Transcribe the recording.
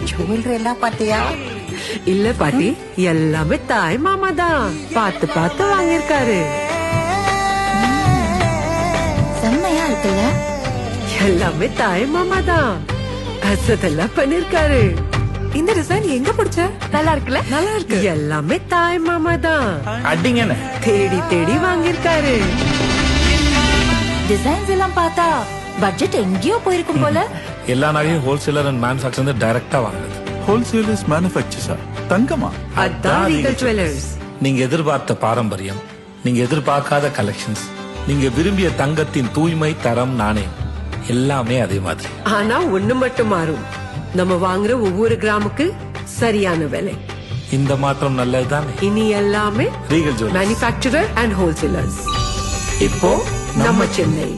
Jewellery எல்லாம் பாத்தியா? இல்ல பாட்டி, எல்லாமே தாய் மாமா தான் பார்த்து பார்த்து வாங்கியிருக்காரு. செம்மையா இருக்குல்ல? எல்லாமே தாய் மாமா தான் அசதெல்லாம் பண்ணிருக்காரு. இந்த டிசைன் எங்க பிடிச்ச? நல்லா இருக்குல்ல? நல்லா இருக்கு. எல்லாமே தாய் மாமா தான் அடிங்க தேடி தேடி வாங்கியிருக்காரு. டிசைன்ஸ் எல்லாம் பார்த்தா பட்ஜெட் எங்கேயோ போயிருக்கும் போல. எல்லா நகையும் ஹோல்சேலர் அண்ட் மேனுஃபேக்சர் டைரக்டா வாங்குது. ஹோல்சேலர்ஸ் மேனுஃபேக்சர்ஸா? தங்கமா? அதான் ரீகல் ஜுவல்லர்ஸ். நீங்க எதிர்பார்த்த பாரம்பரியம், நீங்க எதிர்பார்க்காத கலெக்ஷன்ஸ், நீங்க விரும்பிய தங்கத்தின் தூய்மை, தரம், நாணயம் எல்லாமே அதே மாதிரி. ஆனா ஒண்ணு மட்டும் மாறும், நம்ம வாங்குற ஒவ்வொரு கிராமுக்கு சரியான விலை. இந்த மாற்றம் நல்லதுதானே? இனி எல்லாமே regal jewellers manufacturer and wholesalers. இப்போ நம்ம சென்னை.